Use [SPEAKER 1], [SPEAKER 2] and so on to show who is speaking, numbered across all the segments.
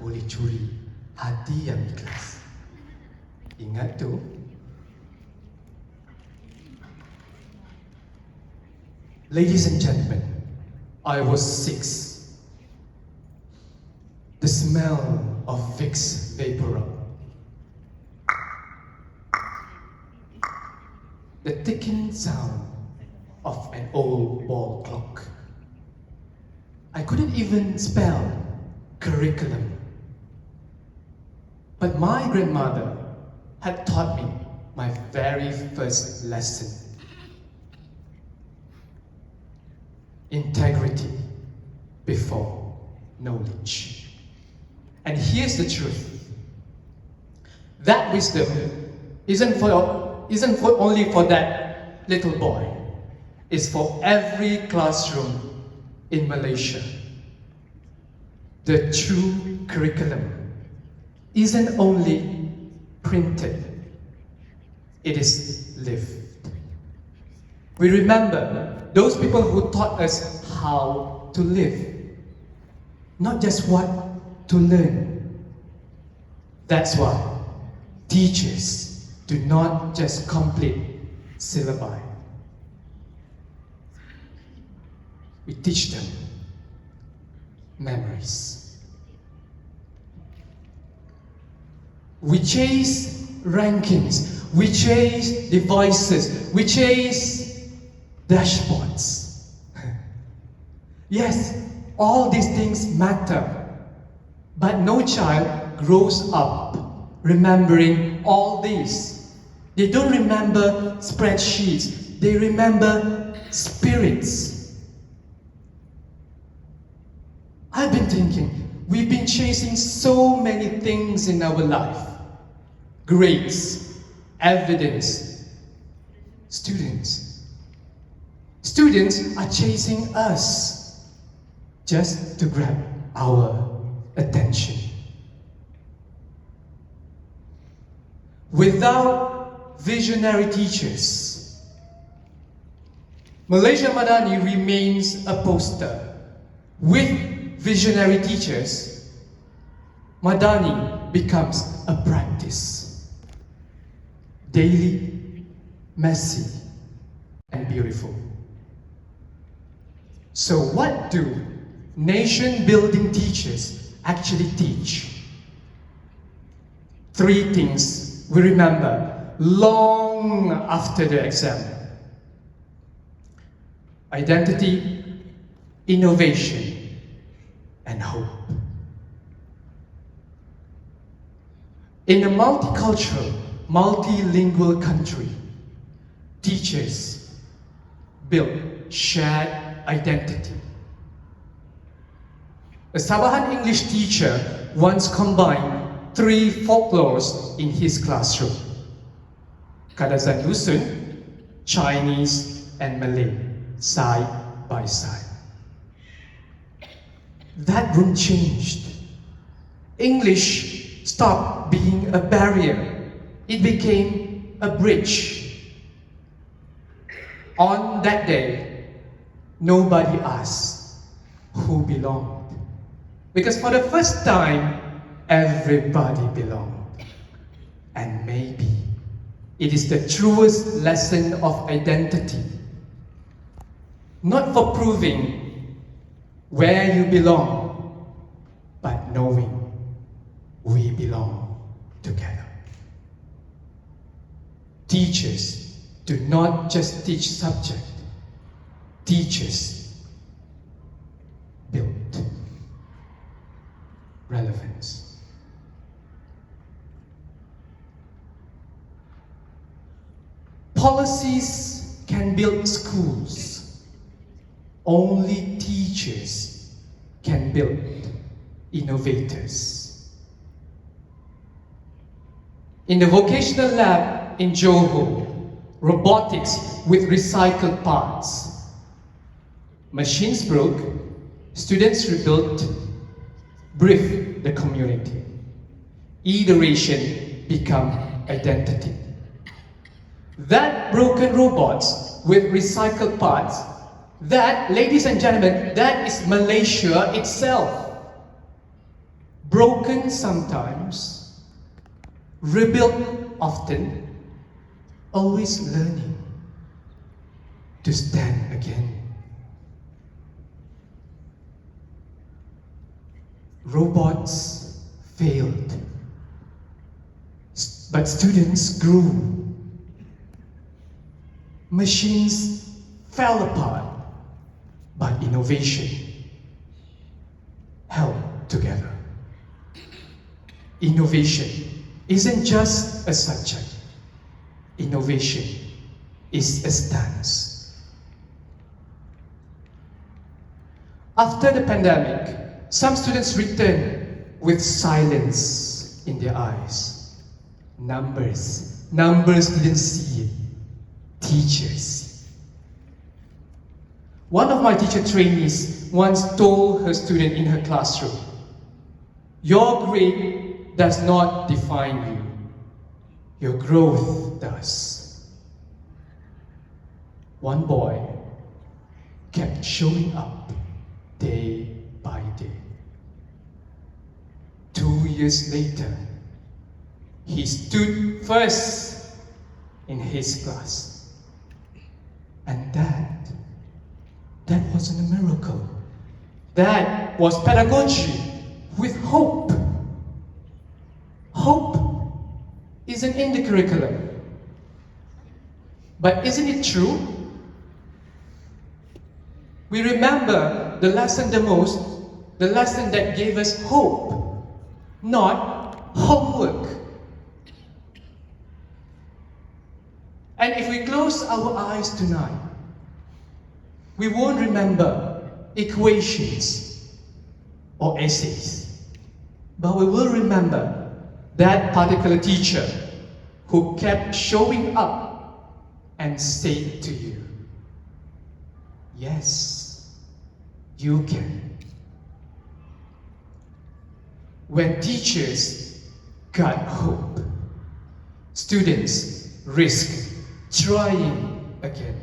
[SPEAKER 1] boleh curi hati yang ikhlas. Ingat tu. Ladies and gentlemen, I was 6. The smell of Vicks Vaporub, the ticking sound of an old wall clock. I couldn't even spell curriculum. But my grandmother had taught me my very first lesson. Integrity before knowledge. And here's the truth. That wisdom isn't only for that little boy. It's for every classroom in Malaysia. The true curriculum isn't only printed, it is lived. We remember those people who taught us how to live, not just what to learn. That's why teachers do not just complete syllabi. We teach them memories. We chase rankings, we chase devices, we chase dashboards. Yes, all these things matter, but no child grows up remembering all these. They don't remember spreadsheets, they remember spirits. I've been thinking, we've been chasing so many things in our life. Grades, evidence, students. Students are chasing us just to grab our attention. Without visionary teachers, Malaysia Madani remains a poster. With visionary teachers, Madani becomes a practice. Daily, messy, and beautiful. So what do nation-building teachers actually teach? 3 things we remember long after the exam. Identity, innovation, and hope. In a multicultural, multilingual country, teachers build shared identity. A Sabahan English teacher once combined 3 folklores in his classroom: Kadazan Dusun, Chinese, and Malay, side by side. That room changed. English stopped being a barrier. It became a bridge. On that day, nobody asked who belonged. Because for the first time, everybody belonged. And maybe it is the truest lesson of identity. Not for proving where you belong, but knowing we belong together. Teachers do not just teach subject. Teachers build relevance. Policies can build schools. Only teachers can build innovators. In the vocational lab in Johor, robotics with recycled parts. Machines broke, students rebuilt, briefed the community. Iteration become identity. That broken robots with recycled parts, that, ladies and gentlemen, that is Malaysia itself. broken sometimes, rebuilt often, always learning to stand again. Robots failed, but students grew. Machines fell apart, but innovation held together. Innovation isn't just a subject. Innovation is a stance. After the pandemic, some students returned with silence in their eyes. Numbers didn't see it. Teachers. One of my teacher trainees once told her student in her classroom, "Your grade does not define you. Your growth does." One boy kept showing up day by day. 2 years later, he stood first in his class. And that wasn't a miracle. That was pedagogy with hope. Hope isn't in the curriculum. But isn't it true? We remember the lesson the most, the lesson that gave us hope, not homework. And if we close our eyes tonight, we won't remember equations or essays, but we will remember that particular teacher who kept showing up and said to you, "Yes, you can." When teachers got hope, students risk trying again.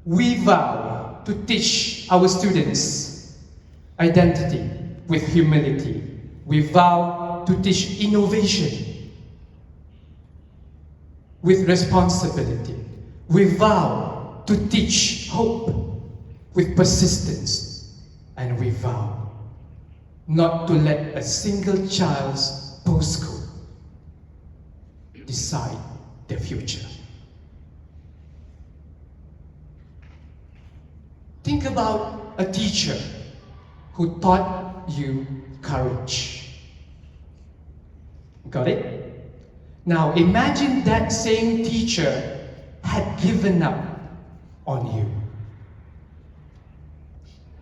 [SPEAKER 1] We vow to teach our students identity with humility. We vow to teach innovation with responsibility. We vow to teach hope with persistence. And we vow not to let a single child's postcode decide their future. Think about a teacher who taught you courage. Got it? Now imagine that same teacher had given up on you.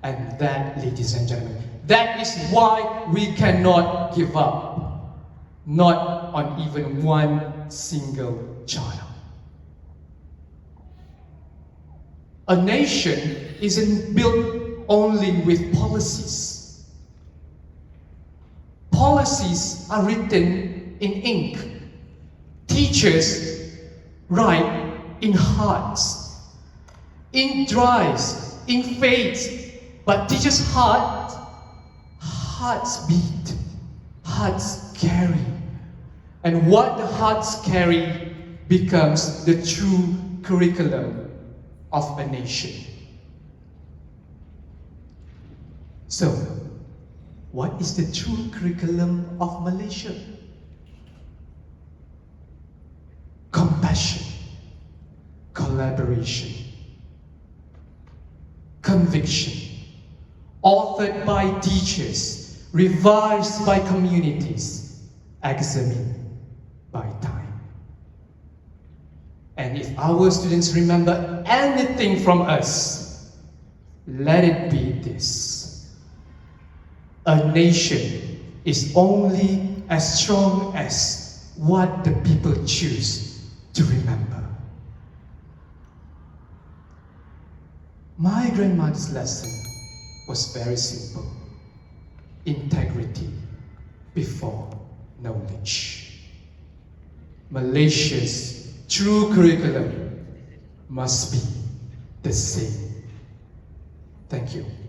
[SPEAKER 1] And that, ladies and gentlemen, that is why we cannot give up. Not on even one single child. A nation isn't built only with policies. Policies are written in ink. Teachers write in hearts. Ink dries, ink fades, but teachers' hearts beat, hearts carry. And what the hearts carry becomes the true curriculum of a nation. So, what is the true curriculum of Malaysia? Compassion, collaboration, conviction, authored by teachers, revised by communities, examined by time. And if our students remember anything from us, let it be this: a nation is only as strong as what the people choose to remember. My grandmother's lesson was very simple: integrity before knowledge. Malaysia's true curriculum must be the same. Thank you.